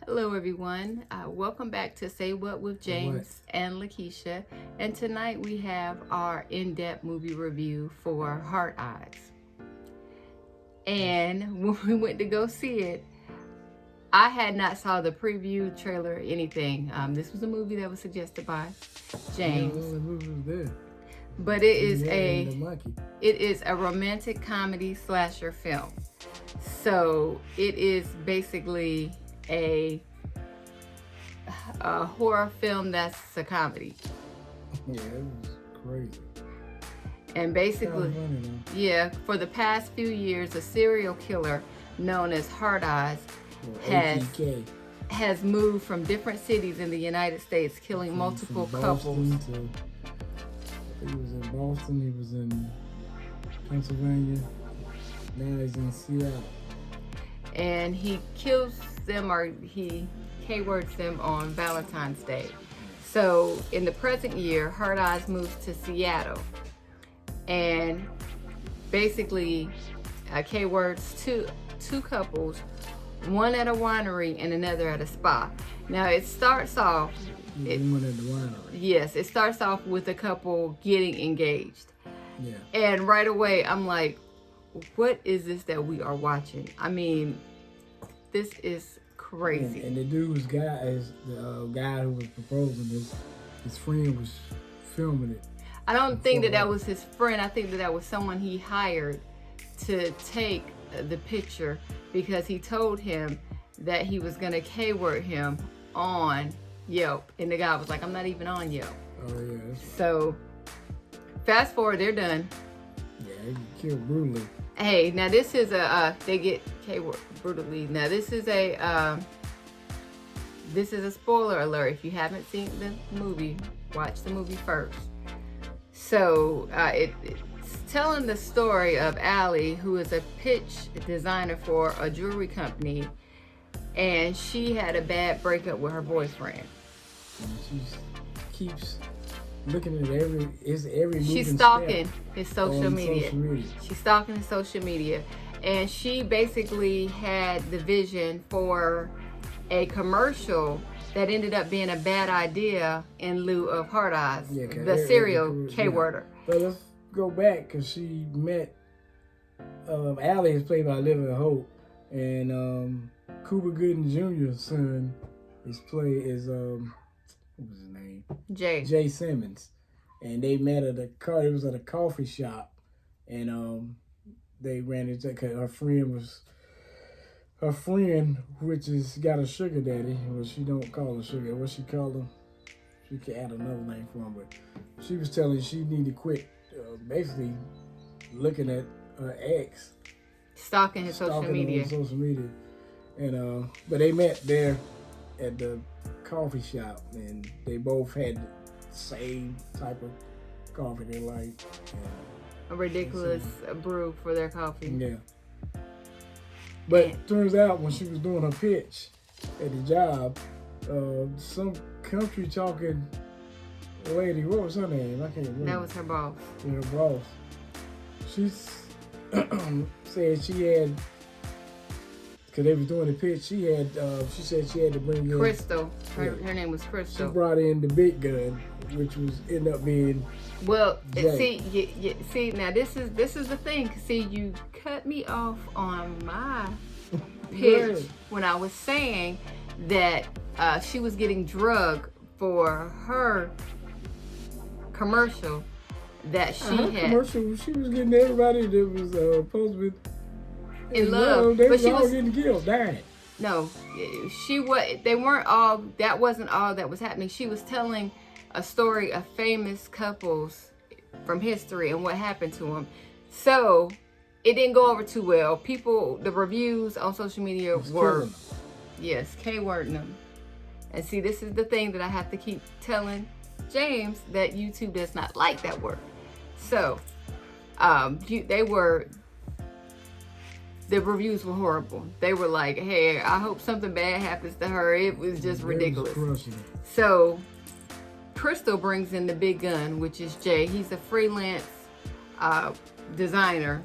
Hello everyone, welcome back to Say What with James and Lakesia, and tonight we have our in-depth movie review for Heart Eyes. And when we went to go see it, I had not saw the preview, trailer, anything. This was a movie that was suggested by James. But it is a romantic comedy slasher film. So it is basically a horror film that's a comedy. Yeah, it was crazy. And basically, yeah, for the past few years, a serial killer known as Heart Eyes has moved from different cities in the United States, killing multiple couples. I think he was in Boston, he was in Pennsylvania, now he's in Seattle. And he kills them, or he K-words them on Valentine's Day. So in the present year, Heart Eyes moves to Seattle and basically K-words two couples, one at a winery and another at a spa. Now it starts off, one at the winery. Yes, it starts off with a couple getting engaged. Yeah. And right away I'm like, what is this that we are watching? I mean, this is crazy. And the dude's guy is the guy who was proposing. His friend was filming it. I don't think that was his friend. I think that was someone he hired to take the picture, because he told him that he was gonna K-word him on Yelp, and the guy was like, "I'm not even on Yelp." Oh yeah. So fast forward, they're done. Yeah, they get killed brutally. Hey, now this is they get K-word brutally. Now this is a spoiler alert. If you haven't seen the movie, watch the movie first. So it's telling the story of Allie, who is a pitch designer for a jewelry company, and she had a bad breakup with her boyfriend. And she keeps looking at every She's stalking his social media. She's stalking his social media, and she basically had the vision for a commercial that ended up being a bad idea in lieu of Heart Eyes, the serial K-worder. But let's go back, because she met Allie is played by Olivia Hope, and Cuba Gooding Jr.'s son what was his name? Jay Simmons. And they met at it was at a coffee shop, and they ran into, her friend, which is got a sugar daddy. Well, she don't call her sugar. What she called him? She can add another name for him, but she was telling she needed to quit, basically looking at her ex, stalking his social media. On social media, and but they met there at the coffee shop, and they both had the same type of coffee they liked. A ridiculous brew for their coffee. Yeah. But turns out when she was doing her pitch at the job, some country talking lady, what was her name? I can't remember. That was her boss. Yeah, her boss. She said she had, because they was doing the pitch, she said she had to bring in Crystal. Her name was Crystal. She brought in the big gun, which was end up being see, now this is the thing. See, you cut me off on my pitch when I was saying that she was getting drugged for her commercial that she had. Commercial, she was getting everybody that was supposed to be in love. They was all getting killed, dying. No, they weren't all, that wasn't all that was happening. She was telling a story of famous couples from history and what happened to them. So it didn't go over too well. The reviews on social media were, K-wording them. And see, this is the thing that I have to keep telling James, that YouTube does not like that word. So the reviews were horrible. They were like, hey, I hope something bad happens to her. It was just ridiculous. So Crystal brings in the big gun, which is Jay. He's a freelance designer,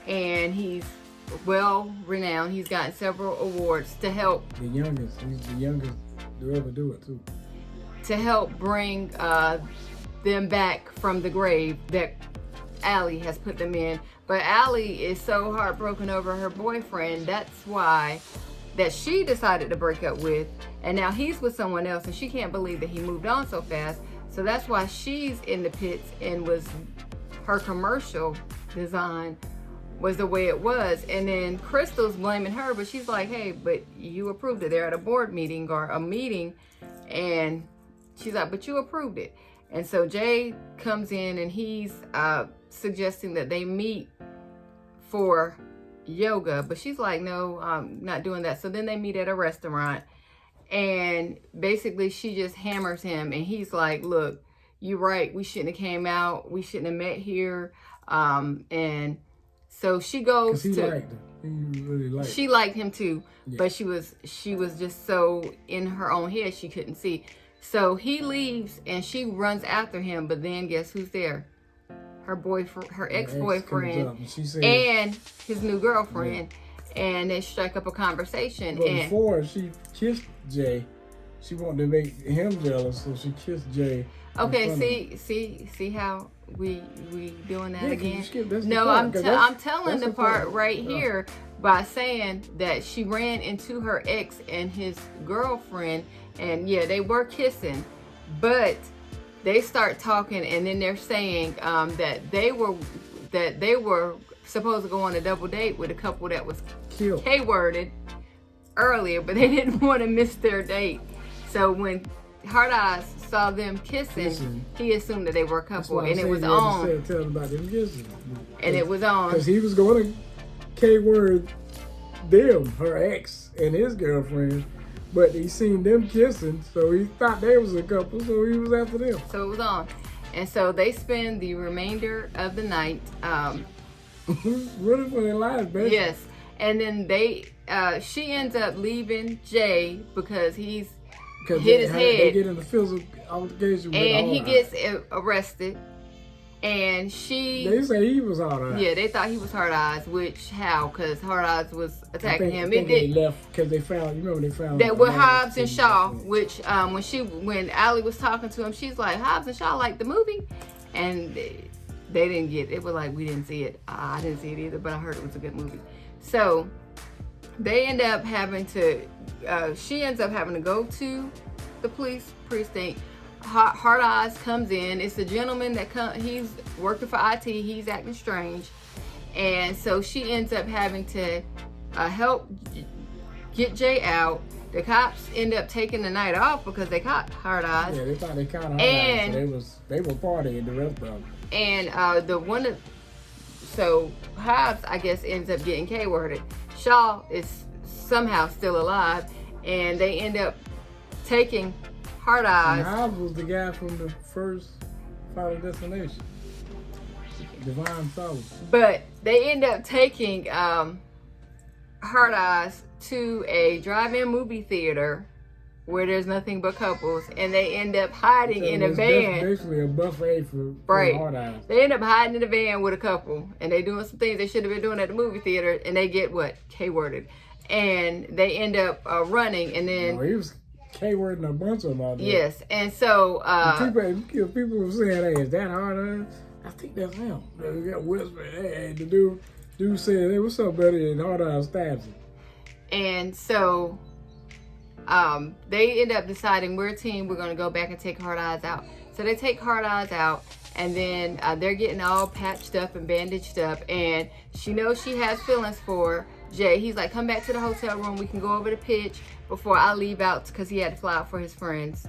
and he's well renowned. He's gotten several awards to help. The youngest. He's the youngest to ever do it too. To help bring them back from the grave that Allie has put them in. But Allie is so heartbroken over her boyfriend. That's why that she decided to break up with. And now he's with someone else, and she can't believe that he moved on so fast. So that's why she's in the pits, and her commercial design was the way it was. And then Crystal's blaming her, but she's like, hey, but you approved it. They're at a board meeting or a meeting, and she's like, but you approved it. And so Jay comes in, and he's suggesting that they meet for yoga, but she's like, no, I'm not doing that. So then they meet at a restaurant, and basically she just hammers him, and he's like, look, you're right, we shouldn't have came out, we shouldn't have met here. And so she goes he to liked him. He really liked she liked him too, yeah. but she was just so in her own head she couldn't see. So he leaves, and she runs after him, but then guess who's there? Her boyfriend, her ex-boyfriend, and his new girlfriend. Yeah. And they strike up a conversation. But before she kissed Jay, she wanted to make him jealous, so she kissed Jay. Okay, see how we doing that again? No, I'm telling the part right here by saying that she ran into her ex and his girlfriend, and yeah, they were kissing, but they start talking, and then they're saying that they were supposed to go on a double date with a couple that was K-worded earlier, but they didn't want to miss their date. So when Hard Eyes saw them kissing, he assumed that they were a couple, and it was on. Tell them about them kissing. And it was on. Because he was going to K-word them, her ex and his girlfriend, but he seen them kissing, so he thought they was a couple, so he was after them. So it was on. And so they spend the remainder of the night running for their lives, baby. Yes. And then she ends up leaving Jay because he's hit his head. They get in a physical altercation with and he gets arrested. And they say he was Hard Eyes. Yeah, they thought he was Hard Eyes, which how? Because Hard Eyes was attacking him. I think they left because they found. You remember they found that with Hobbs and Shaw. Which when Allie was talking to him, she's like, Hobbs and Shaw like the movie, and they didn't get it. It was like, we didn't see it. I didn't see it either, but I heard it was a good movie. So they end up having to. She ends up having to go to the police precinct. Hard Eyes comes in. It's a gentleman that he's working for IT. He's acting strange, and so she ends up having to help get Jay out. The cops end up taking the night off because they caught Hard Eyes. Yeah, they thought they caught Hard Eyes. So they were partying the rest of them. And so Hobbs, I guess, ends up getting K-worded. Shaw is somehow still alive, and they end up taking Hard Eyes. And Hobbs was the guy from the first Final Destination, Divine Solace. But they end up taking Hard Eyes to a drive-in movie theater where there's nothing but couples, and they end up hiding in a van. Basically a buffet for Hard Eyes. They end up hiding in a van with a couple, and they doing some things they should have been doing at the movie theater, and they get what? K-worded. And they end up running, and then... No, he was K-wording a bunch of them out there. Yes, and so... people were saying, hey, is that Hard Eyes? I think that's him. They got whispering. Hey, the dude said, hey, what's up, buddy? And Hard Eyes stabs him. And so... they end up deciding we're a team, we're going to go back and take Hard Eyes out. So they take Hard Eyes out, and then they're getting all patched up and bandaged up, and she knows she has feelings for Jay. He's like, come back to the hotel room, we can go over the pitch before I leave out, because he had to fly out for his friend's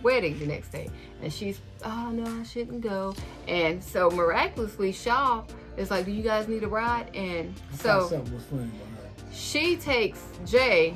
wedding the next day. And she's, oh no, I shouldn't go. And so miraculously Shaw is like, do you guys need a ride? And so something was funny about her. She takes Jay,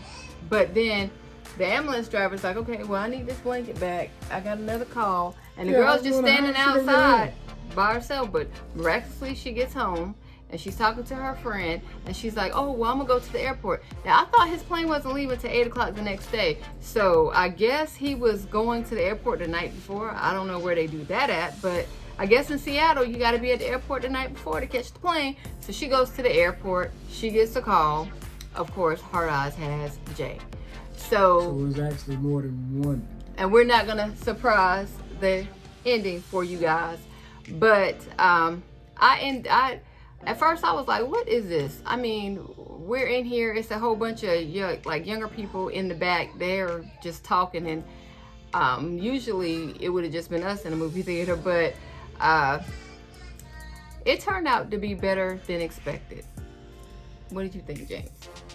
but then the ambulance driver's like, okay, well, I need this blanket back. I got another call. And the girl's just standing outside by herself. But miraculously, she gets home, and she's talking to her friend, and she's like, oh, well, I'm going to go to the airport. Now, I thought his plane wasn't leaving till 8 o'clock the next day. So I guess he was going to the airport the night before. I don't know where they do that at, but I guess in Seattle, you got to be at the airport the night before to catch the plane. So she goes to the airport. She gets a call. Of course, Hard Eyes has Jay. So it was actually more than one. And we're not going to surprise the ending for you guys. But at first I was like, what is this? I mean, we're in here. It's a whole bunch of younger people in the back. They're just talking. And usually it would have just been us in a movie theater. But it turned out to be better than expected. What did you think, James?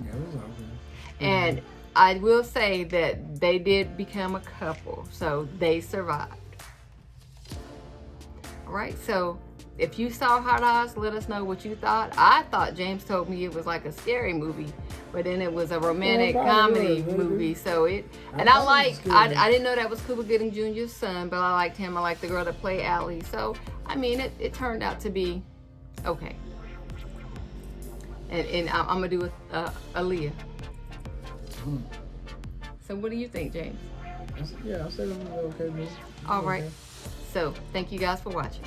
Yeah, it was awesome. And I will say that they did become a couple, so they survived. All right, so if you saw Hard Eyes, let us know what you thought. I thought James told me it was like a scary movie, but then it was a romantic comedy movie. So I didn't know that was Cuba Gooding Jr.'s son, but I liked him. I liked the girl that played Allie. So, I mean, it turned out to be okay. And I'm going to do Aaliyah. So what do you think, James? Yeah, I said it was okay, man. All right. So thank you guys for watching.